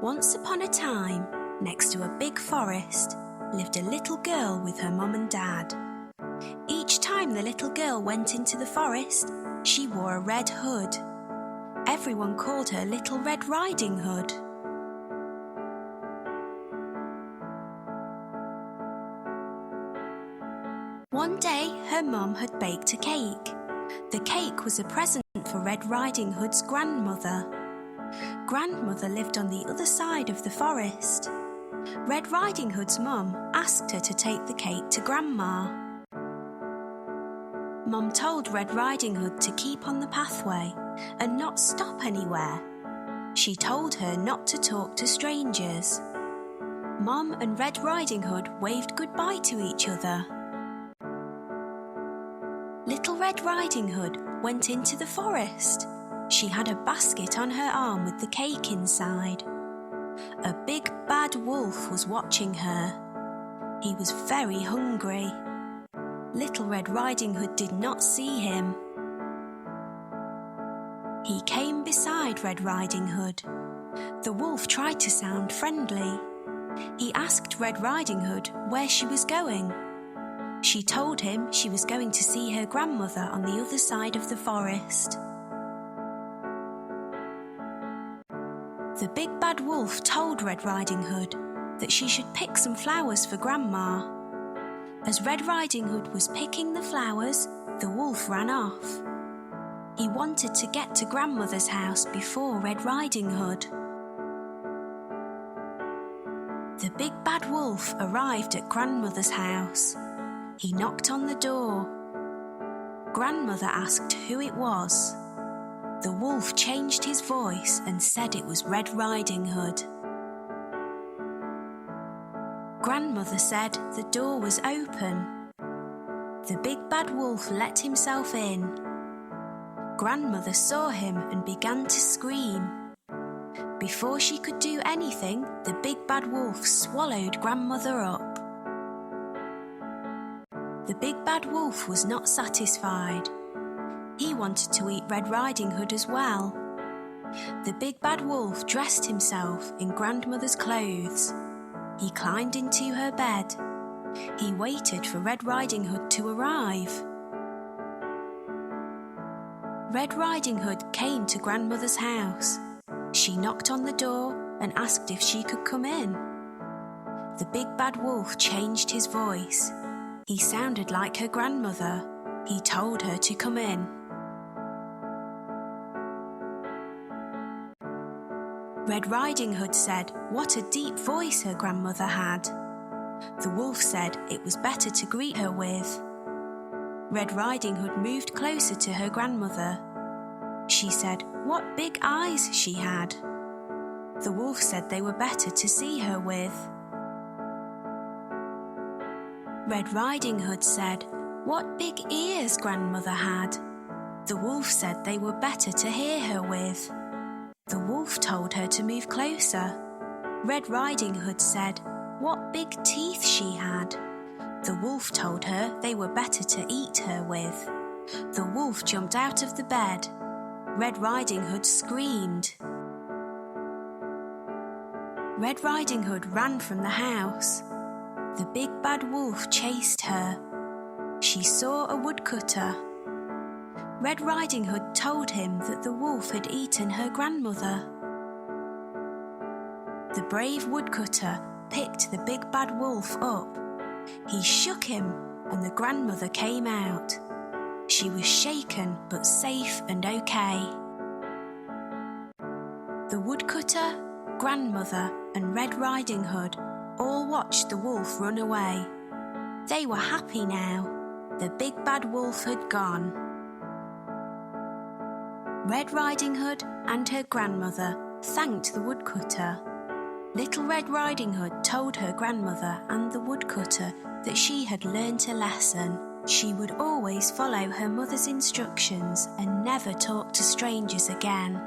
Once upon a time, next to a big forest, lived a little girl with her mum and dad. Each time the little girl went into the forest, she wore a red hood. Everyone called her Little Red Riding Hood. One day, her mum had baked a cake. The cake was a present for Red Riding Hood's grandmother. Grandmother lived on the other side of the forest. Red Riding Hood's mum asked her to take the cake to Grandma. Mum told Red Riding Hood to keep on the pathway and not stop anywhere. She told her not to talk to strangers. Mum and Red Riding Hood waved goodbye to each other. Little Red Riding Hood went into the forest. She had a basket on her arm with the cake inside. A big bad wolf was watching her. He was very hungry. Little Red Riding Hood did not see him. He came beside Red Riding Hood. The wolf tried to sound friendly. He asked Red Riding Hood where she was going. She told him she was going to see her grandmother on the other side of the forest. The big bad wolf told Red Riding Hood that she should pick some flowers for Grandma. As Red Riding Hood was picking the flowers, the wolf ran off. He wanted to get to Grandmother's house before Red Riding Hood. The big bad wolf arrived at Grandmother's house. He knocked on the door. Grandmother asked who it was. The wolf changed his voice and said it was Red Riding Hood. Grandmother said the door was open. The big bad wolf let himself in. Grandmother saw him and began to scream. Before she could do anything, the big bad wolf swallowed Grandmother up. The big bad wolf was not satisfied. He wanted to eat Red Riding Hood as well. The big bad wolf dressed himself in Grandmother's clothes. He climbed into her bed. He waited for Red Riding Hood to arrive. Red Riding Hood came to Grandmother's house. She knocked on the door and asked if she could come in. The big bad wolf changed his voice. He sounded like her grandmother. He told her to come in. Red Riding Hood said what a deep voice her grandmother had. The wolf said it was better to greet her with. Red Riding Hood moved closer to her grandmother. She said what big eyes she had. The wolf said they were better to see her with. Red Riding Hood said what big ears Grandmother had. The wolf said they were better to hear her with. The wolf told her to move closer. Red Riding Hood said what big teeth she had. The wolf told her they were better to eat her with. The wolf jumped out of the bed. Red Riding Hood screamed. Red Riding Hood ran from the house. The big bad wolf chased her. She saw a woodcutter. Red Riding Hood told him that the wolf had eaten her grandmother. The brave woodcutter picked the big bad wolf up. He shook him and the grandmother came out. She was shaken but safe and okay. The woodcutter, grandmother and Red Riding Hood all watched the wolf run away. They were happy now. The big bad wolf had gone. Red Riding Hood and her grandmother thanked the woodcutter. Little Red Riding Hood told her grandmother and the woodcutter that she had learnt a lesson. She would always follow her mother's instructions and never talk to strangers again.